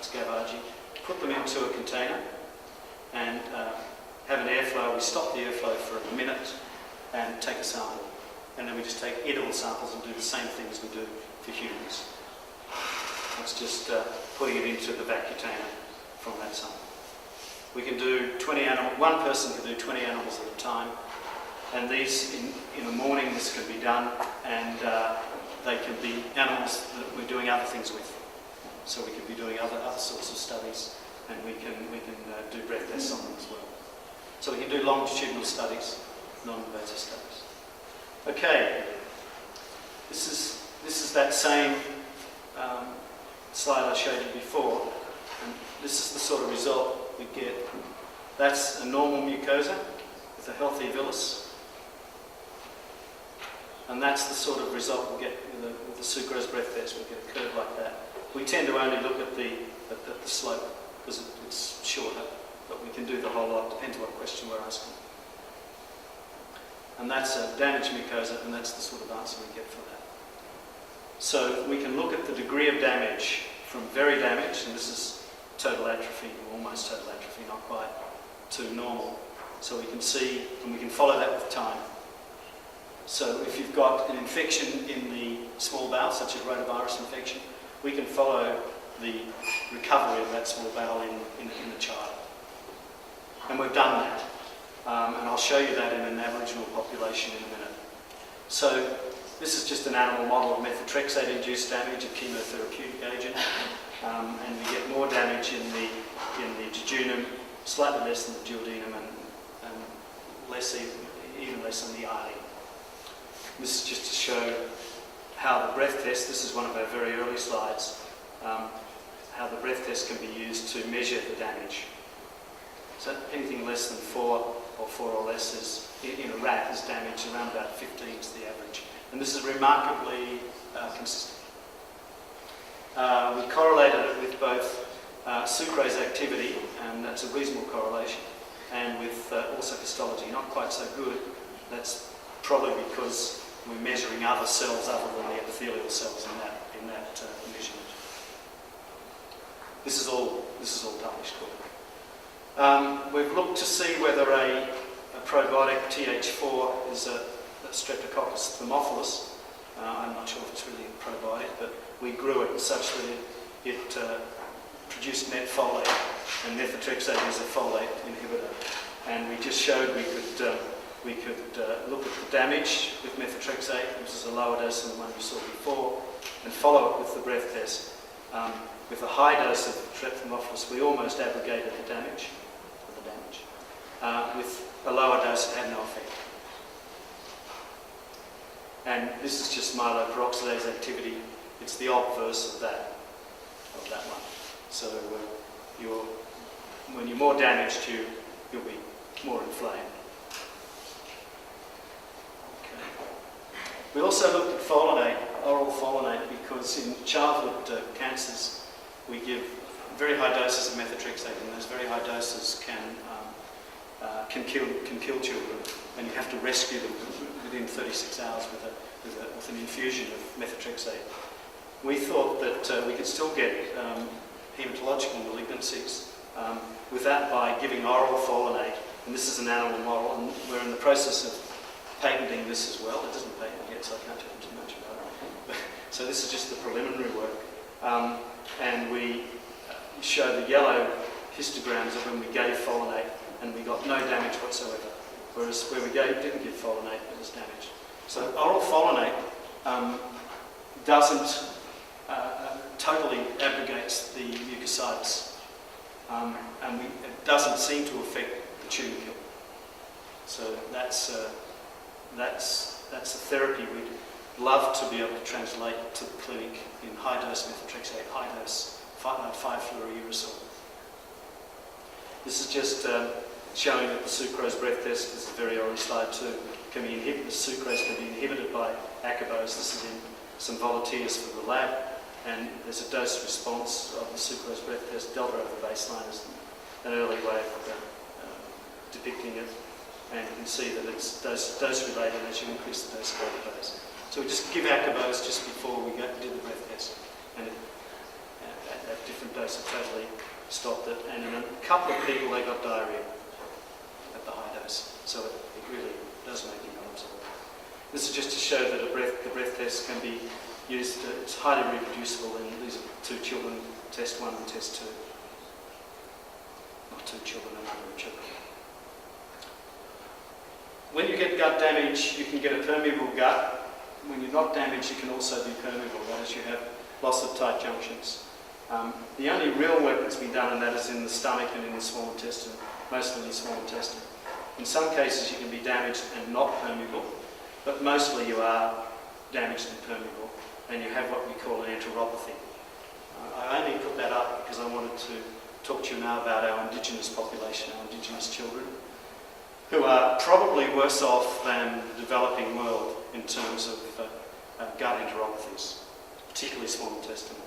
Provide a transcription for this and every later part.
scavaggi, put them into a container and have an airflow. We stop the airflow for a minute and take a sample. And then we just take edible samples and do the same thing as we do for humans. It's just putting it into the vacutainer from that sample. We can do 20 animals, one person can do 20 animals at a time. And these, in the morning, this can be done, and they can be animals that we're doing other things with. So we can be doing other sorts of studies, and we can do breath tests on them as well. So we can do longitudinal studies, non-invasive studies. Okay, this is that same slide I showed you before, and this is the sort of result we get. That's a normal mucosa with a healthy villus. And that's the sort of result we get with the sucrose breath test. We get a curve like that. We tend to only look at the slope because it's shorter, but we can do the whole lot, depends on what question we're asking. And that's a damaged mucosa, and that's the sort of answer we get for that. So we can look at the degree of damage from very damaged, and this is total atrophy, almost total atrophy, not quite, to normal. So we can see, and we can follow that with time. So if you've got an infection in the small bowel, such as rotavirus infection, we can follow the recovery of that small bowel in the child. And we've done that. And I'll show you that in an Aboriginal population in a minute. So this is just an animal model of methotrexate-induced damage, a chemotherapeutic agent. And we get more damage in the jejunum, slightly less than the duodenum, and even less than the ileum. This is just to show how the breath test, this is one of our very early slides, how the breath test can be used to measure the damage. So anything less than 4 or 4 or less is, in a rat, is damage. Around about 15 is the average. And this is remarkably consistent. We correlated it with both sucrase activity, and that's a reasonable correlation, and with also histology. Not quite so good. That's probably because we're measuring other cells other than the epithelial cells in that measurement. This is all published. We've looked to see whether a probiotic Th4 is a Streptococcus thermophilus. I'm not sure if it's really a probiotic, but we grew it such that it produced net folate, and methotrexate is a folate inhibitor. And we just showed we could look at the damage with methotrexate, which is a lower dose than the one we saw before, and follow it with the breath test. With a high dose of Streptococcus, we almost abrogated the damage. With a lower dose, it had no effect. And this is just myeloperoxidase activity. It's the obverse of that one. So when you're more damaged, you'll be more inflamed. Okay. We also looked at follinate, oral follinate, because in childhood cancers, we give very high doses of methotrexate, and those very high doses can kill children, and you have to rescue them within 36 hours with an infusion of methotrexate. We thought that we could still get hematological malignancies with that by giving oral follinate, and this is an animal model, and we're in the process of patenting this as well. It doesn't patent yet, so I can't tell you too much about it. So this is just the preliminary work, and we show the yellow histograms of when we gave follinate, and we got no damage whatsoever, whereas where we didn't give follinate, it was damaged. So oral follinate doesn't totally abrogates the mucositis, and it doesn't seem to affect the tumour kill. So that's a therapy we'd love to be able to translate to the clinic in high dose methotrexate, high dose 5-fluorouracil. This is just showing that the sucrose breath test, this is very early slide too, the sucrose can be inhibited by acarbose. This is in some volunteers for the lab, and there's a dose response of the sucrose breath test. Delta over baseline is an early way of depicting it, and you can see that it's dose related as you increase the dose of acarbose. So we just give acarbose just before we do the breath test, and at different doses totally stopped it, and in a couple of people they got diarrhoea at the high dose. So it really does make you non-absorbed. This is just to show that the breath test can be used. It's highly reproducible, and these are 2 children, test 1 and test 2. Not 2 children, a number of children. When you get gut damage, you can get a permeable gut. When you're not damaged, you can also be permeable, that is, you have loss of tight junctions. The only real work that's been done on that is in the stomach and in the small intestine, mostly in the small intestine. In some cases, you can be damaged and not permeable, but mostly you are damaged and permeable, and you have what we call an enteropathy. I only put that up because I wanted to talk to you now about our Indigenous population, our Indigenous children, who are probably worse off than the developing world in terms of gut enteropathies, particularly small intestinal.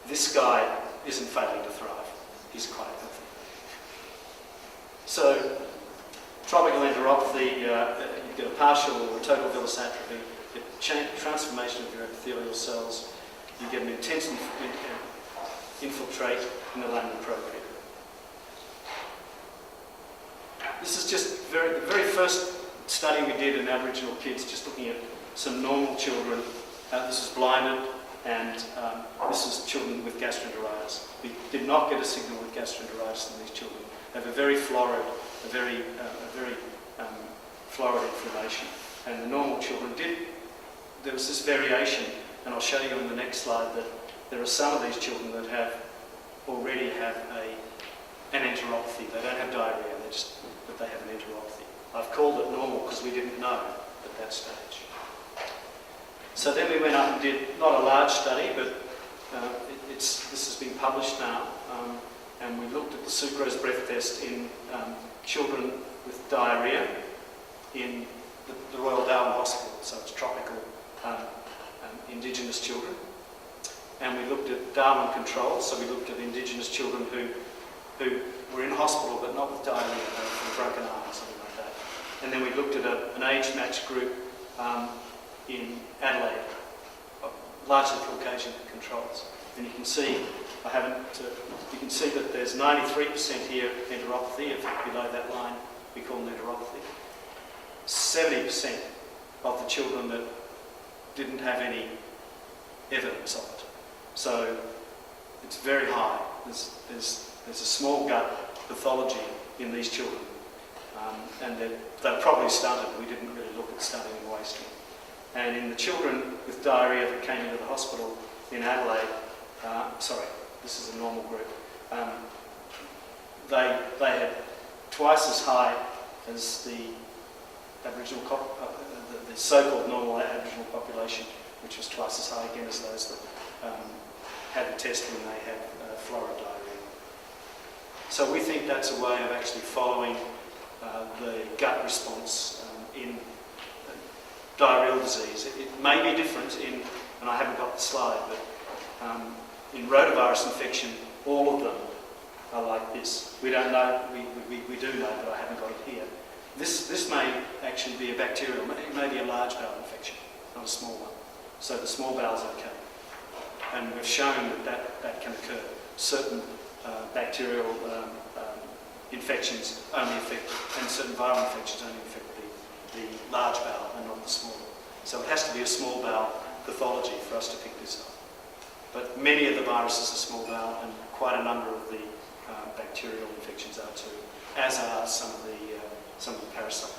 This guy isn't failing to thrive. He's quite healthy. So, tropical enteropathy, you get a partial or a total villus atrophy, you get transformation of your epithelial cells, you get an intense infiltrate in the lamina propria. This is just the very first study we did in Aboriginal kids, just looking at some normal children. This is blinded, and this is children with gastroenteritis. We did not get a signal with gastroenteritis in these children. They have a very florid inflammation. And the normal children did. There was this variation, and I'll show you in the next slide that there are some of these children that already have an enteropathy. They don't have diarrhoea, but they have an enteropathy. I've called it normal because we didn't know at that stage. So then we went up and did, not a large study, but this has been published now, and we looked at the sucrose breath test in children with diarrhoea in the Royal Darwin Hospital, so it's tropical Indigenous children. And we looked at Darwin controls, so we looked at Indigenous children who were in hospital but not with diarrhoea, from broken arm or something like that. And then we looked at an age-matched group in Adelaide, largely Caucasian controls. And you can see, you can see that there's 93% here enteropathy. If below that line, we call it enteropathy. 70% of the children that didn't have any evidence of it. So it's very high. There's a small gut pathology in these children, and they're probably stunted. We didn't really look at stunting and wasting. And in the children with diarrhoea that came into the hospital in Adelaide, this is a normal group, they had twice as high as the Aboriginal, the so-called normal Aboriginal population, which was twice as high again as those that had the test when they had florid diarrhoea. So we think that's a way of actually following the gut response in diarrheal disease. It may be different and I haven't got the slide, but in rotavirus infection, all of them are like this. We don't know, we do know, but I haven't got it here. This may actually be a bacterial, it may be a large bowel infection, not a small one. So the small bowel's okay. And we've shown that can occur. Certain bacterial infections only affect, and certain viral infections only affect the large bowel and not the small. So it has to be a small bowel pathology for us to pick this up. But many of the viruses are small bowel, and quite a number of the bacterial infections are too, as are some of the parasites.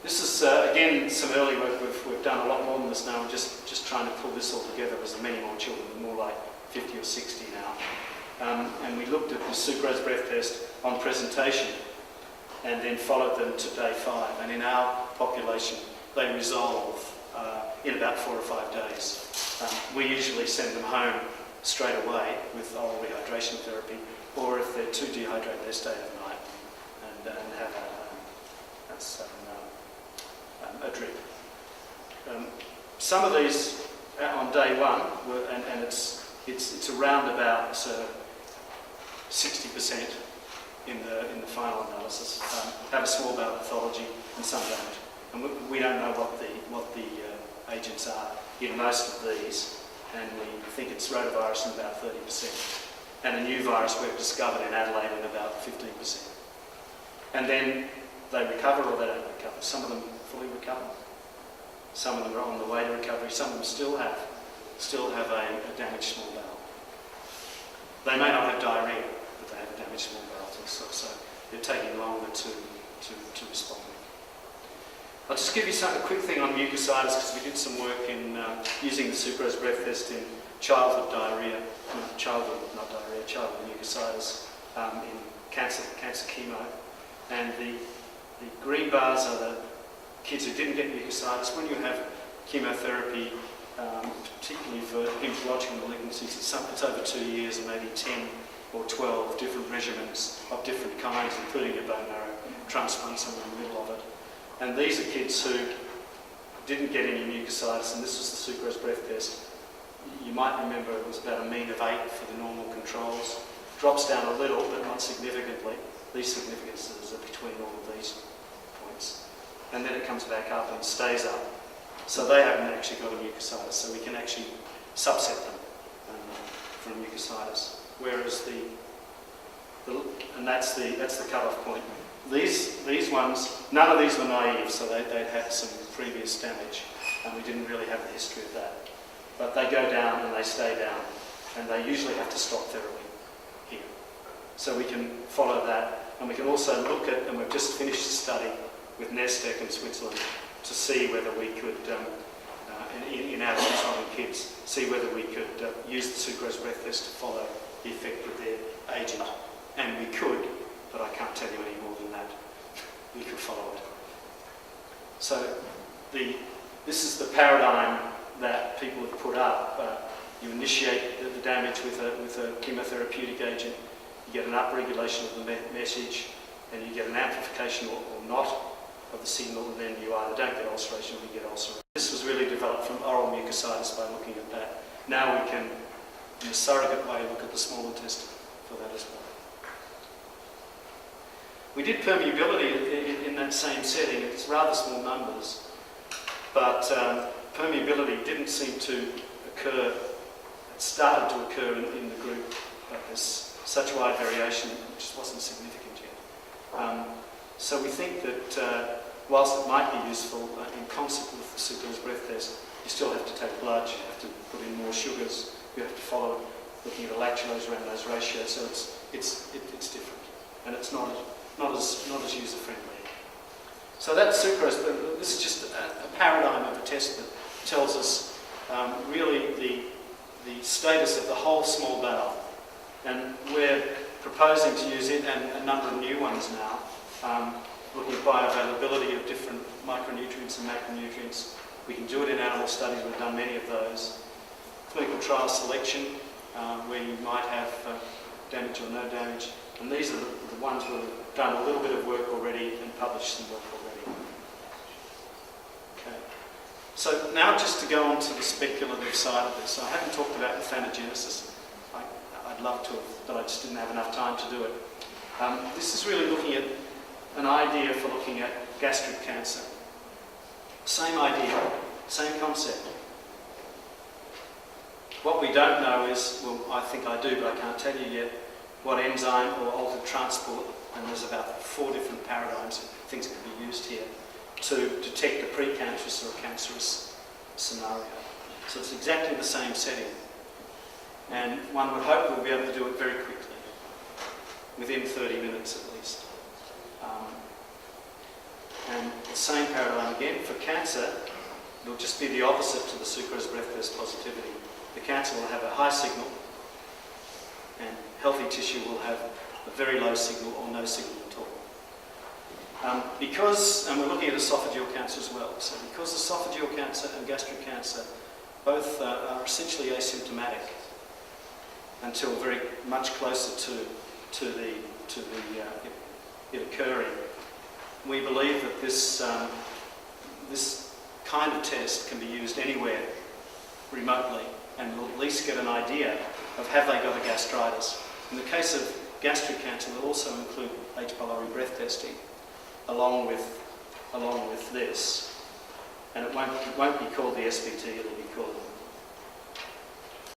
This is again some early work. We've done a lot more than this now. We're just trying to pull this all together. There's many more children, more like 50 or 60 now. And we looked at the sucrose breath test on presentation, and then followed them to day 5. And in our population, they resolve in about 4 or 5 days. We usually send them home straight away with oral rehydration therapy, or if they're too dehydrated, they stay overnight and have a drip. Some of these on day 1 were, and it's around about 60% in the final analysis have a small bowel pathology, and some don't. And we don't know what the agents are in most of these. and we think it's rotavirus in about 30%. And a new virus we've discovered in Adelaide in about 15%. And then they recover or they don't recover. Some of them fully recover. Some of them are on the way to recovery. Some of them still have a damaged small bowel. They may not have diarrhoea, but they have a damaged small bowel. So they're taking longer to respond. I'll just give you a quick thing on mucositis, because we did some work in using the sucrose breath test in childhood childhood mucositis in cancer chemo. And the green bars are the kids who didn't get mucositis. When you have chemotherapy, particularly for hematological malignancies, it's over 2 years and maybe 10 or 12 different regimens of different kinds, including a bone marrow transplant somewhere in the middle of it. And these are kids who didn't get any mucositis, and this was the sucrose breath test. You might remember it was about a mean of 8 for the normal controls. Drops down a little, but not significantly. These significances are between all of these points. And then it comes back up and stays up. So they haven't actually got a mucositis, so we can actually subset them from mucositis. Whereas and that's the cut-off point. These ones, none of these were naive, so they'd had some previous damage, and we didn't really have the history of that. But they go down and they stay down, and they usually have to stop therapy here. So we can follow that, and we can also look at, and we've just finished a study with Nestec in Switzerland to see whether we could, in our Switzerland kids, see whether we could use the sucrose breath test to follow the effect of their agent. And we could, but I can't tell you any more than that. We could follow it. So this is the paradigm that people have put up. You initiate the damage with a chemotherapeutic agent, you get an upregulation of the message, and you get an amplification or not of the signal, and then you either don't get ulceration or you get ulceration. This was really developed from oral mucositis by looking at that. Now we can, in a surrogate way, look at the small intestine for that as well. We did permeability in that same setting. It's rather small numbers, but permeability didn't seem to occur. It started to occur in the group, but there's such wide variation, it just wasn't significant yet. So we think that whilst it might be useful in concert with the sucrose breath test, you still have to take blood, you have to put in more sugars, you have to follow it, looking at a lactulose ranulose ratio, so it's different, and it's not as user-friendly. So that's sucrose, but this is just a paradigm of a test that tells us really the status of the whole small bowel. And we're proposing to use it, and a number of new ones now, looking at bioavailability of different micronutrients and macronutrients. We can do it in animal studies, we've done many of those. Clinical trial selection, where you might have damage or no damage. And these are the ones where we've done a little bit of work already and published some work already. Okay. So now just to go on to the speculative side of this. I haven't talked about methanogenesis. I'd love to have, but I just didn't have enough time to do it. This is really looking at an idea for looking at gastric cancer. Same idea, same concept. What we don't know is, well, I think I do, but I can't tell you yet, what enzyme or altered transport, and there's about 4 different paradigms of things that can be used here, to detect a precancerous or a cancerous scenario. So it's exactly the same setting. And one would hope we'll be able to do it very quickly, within 30 minutes at least. And the same paradigm again, for cancer, it'll just be the opposite to the sucrose breath test positivity. The cancer will have a high signal, and healthy tissue will have a very low signal or no signal at all. And we're looking at esophageal cancer as well, so because esophageal cancer and gastric cancer both are essentially asymptomatic until very much closer to it occurring, we believe that this kind of test can be used anywhere remotely, and we'll at least get an idea of have they got a gastritis. In the case of gastric cancer, we'll also include H. pylori breath testing along with this, and it won't be called the SBT, it'll be called